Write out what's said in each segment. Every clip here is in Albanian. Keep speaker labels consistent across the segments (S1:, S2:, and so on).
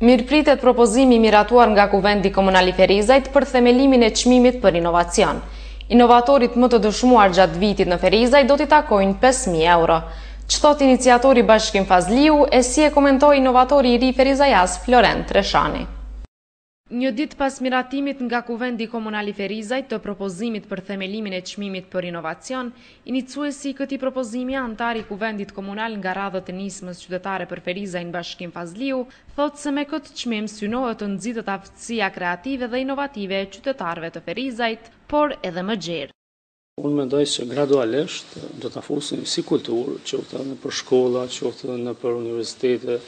S1: Mirëpritet propozimi miratuar nga Kuvendi Komunal i Ferizajt për themelimin e çmimit për inovacion. Inovatorit më të dëshmuar gjatë vitit në Ferizaj do t'i takojnë 5.000 euro. Ç'thot iniciatori Bashkim Fazliu e si e komentoi inovatori i ri ferizajas Florent Treshani. Një ditë pas miratimit nga Kuvendi Komunal i Ferizajt të propozimit për themelimin e çmimit për inovacion, iniciuesi i këtij propozimi antari i Kuvendit Komunal nga radhët e nismës qytetare për Ferizajin Bashkim Fazliu, thotë se me këtë çmim synohet të nxitet aftësia kreative dhe inovative e qytetarëve të Ferizajt, por edhe më gjerë.
S2: Unë mendoj se gradualisht do ta fusim si kulturë, qoftë në për shkolla, qoftë në për universitete,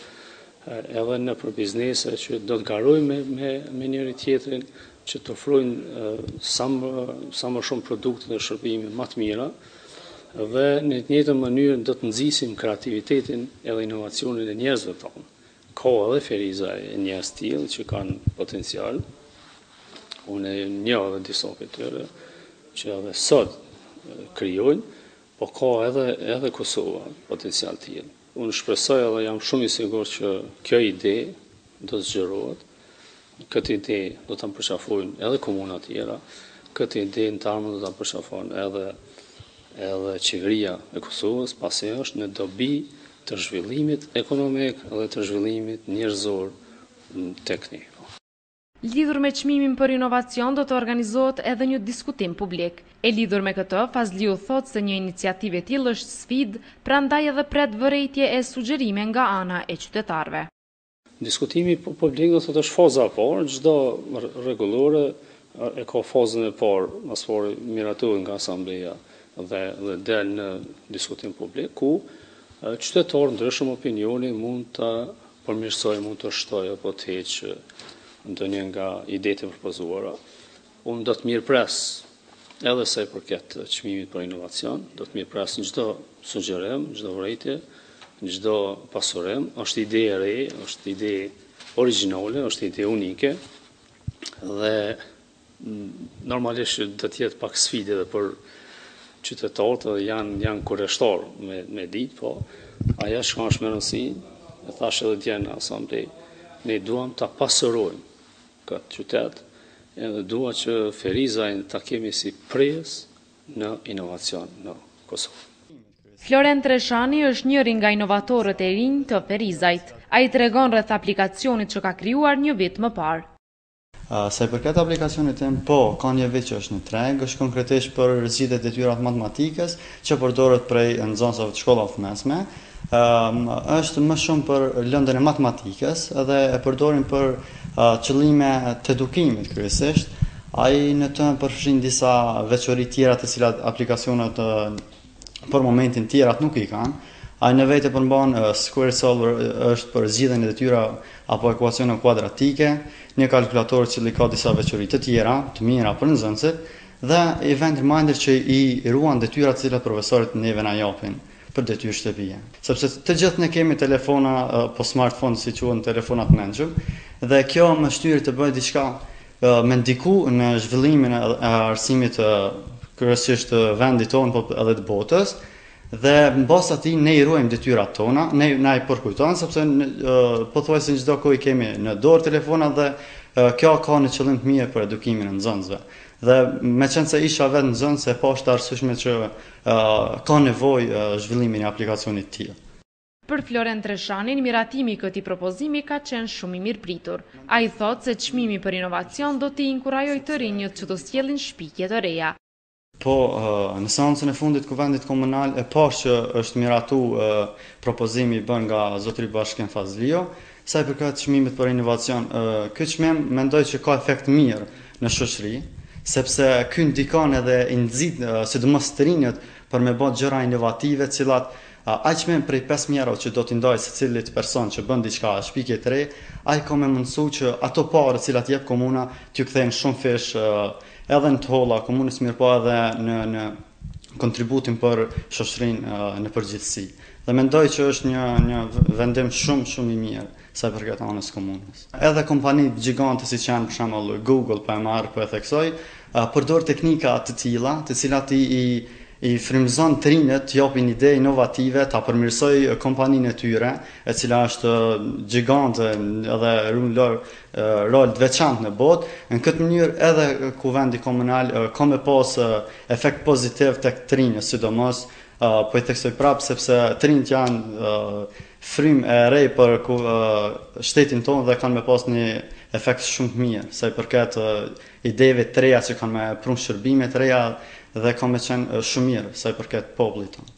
S2: edhe në për biznese që do të garojmë me njëri tjetrin, që të ofrojnë sa më shumë produkte dhe shërbime më të mira, dhe në të njëjtën mënyrë do të nxisim kreativitetin edhe inovacionin e njerëzve tonë. Ka edhe Ferizaj e njerëz tillë që kanë potencial. Unë e njoh edhe disa prej tyre që edhe sot krijojnë, po ka edhe Kosova potencial tillë. Unë shpresoj edhe jam shumë i sigurt që kjo ide do të zgjerohet. Këtë ide do ta përqafojnë edhe komuna tjera, këtë ide në të ardhmen do ta përqafojnë edhe qeveria e Kosovës, pasi është në dobi të zhvillimit ekonomik dhe të zhvillimit njerëzor teknik.
S1: Lidhur me çmimin për inovacion do të organizohet edhe një diskutim publik. E lidhur me këtë, Fazliu thotë se një iniciativë e tillë është sfidë, prandaj edhe pret vërejtje e sugjerime nga ana e qytetarëve.
S2: Diskutimi publik do thotë është faza e parë, çdo rregullore e ka fazën e parë, as fori miratuar nga asambleja dhe del në diskutim publik ku qytetarë ndryshëm opinioni mund të përmirësojë, mund të shtojë apo të heqë ndonjë nga idetë e propozuara. Unë do të mirëpres edhe sa i përket çmimit për inovacion, do të mirëpres në çdo sugjerim, çdo vërejtje, çdo pasurim. Është ide e re, është ide origjinale, është ide unike dhe normalisht do të jetë pak sfidë edhe për qytetarët, edhe janë kurreshtar me ditë, po ajo që ka më rëndësi, e thash edhe dje në asamblej, ne duam ta pasurojmë këtë qytet, edhe dua që Ferizajin ta kemi si prejes në inovacion në Kosovë.
S1: Florent Treshani është njëri nga inovatorët e rinj të Ferizajt. Ai tregon rreth aplikacionit që ka krijuar një vit më parë.
S3: Sa i përket aplikacionit tim, po, ka një vit që është në treg, është konkretisht për zgjidhje detyrat matematikës që përdoret prej nxënësave të shkollave të mesme. Është më shumë për lëndën e matematikës dhe e përdorim për qëllime të edukimit kryesisht. Ai në të përfshin disa veçori tjera të cilat aplikacionet për momentin tjerat nuk i kanë. Ai në vetë përmban Square Solver është për zgjidhjen e detyra apo ekuacione kuadratike, një kalkulator që ka disa veçori të tjera, të mira për nxënësit, dhe Event Reminder që i ruan detyrat të cilat profesorët neve na japin për detyrë shtëpie. Sepse të gjithë ne kemi telefona, po smartphone si quhen telefonat mençur, dhe kjo më shtyr të bëj diçka me ndiku në zhvillimin e arsimit kryesisht të vendit tonë, po edhe të botës. Dhe mbas atij ne i ruajmë detyrat tona, na i përkujtojnë sepse pothuajse çdo kohë i kemi në dorë telefonat dhe kjo ka në qëllim të mirë për edukimin e nxënësve. Dhe meqense se isha vetë nxënës e pa është arsyeshme që ka nevojë zhvillimin e aplikacionit të tillë.
S1: Për Florent Treshanin, miratimi i këtij propozimi ka qenë shumë i mirëpritur. Ai thotë se çmimi për inovacion do t'i inkurajojë të rinjët që të sjellin shpikje të reja.
S3: Po, në seancën e fundit Kuvendit Komunal e parë që është miratu propozimi i bën nga zotëri Bashkim Fazliu, sa i përket çmimit për inovacion, ky çmim mendoj që ka efekt mirë në shoqëri, sepse ky ndikon edhe i nxit sidomos të rinjët për me bërë gjëra inovative, të cilat aq më prej 5.000 euro që do t'i ndaj secilit person që bën diçka shpikje të re, ai ka më mundësu që ato parë të cilat jep komuna t'ju kthejnë shumë fish edhe në të holla komunës mirë, po edhe në kontributin për shoqërinë në përgjithësi. Dhe mendoj që është një vendim shumë i mirë sa i përket anës komunës. Edhe kompanitë gjigante siç janë për shembull Google, po e marr po e theksoj, përdor teknika të tilla, të cilat i i frymëzon të rinjët të japin ide inovative, ta përmirësoj kompaninë e tyre, e cila është gjigante edhe ruan rol të veçantë në botë. Në këtë mënyrë edhe kuvendi komunal ka me pas efekt pozitiv tek të rinjët, sidomos po i theksoj prapë sepse të rinjët janë frymë e re për shtetin tonë dhe kanë me pas një efekt shumë të mirë, sa i përket ideve të reja që kanë me prunë shërbime të reja dhe kanë me qenë shumë mirë, sa i përket popullit tonë.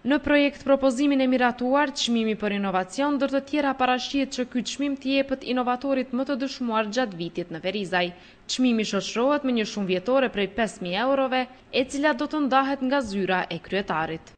S1: Në projekt propozimin e miratuar, çmimi për inovacion, ndër të tjera parashihet që ky çmim të jepet inovatorit më të dëshmuar gjatë vitit në Ferizaj. Çmimi shoqërohet me një shumë vjetore prej 5.000 eurove, e cila do të ndahet nga zyra e kryetarit.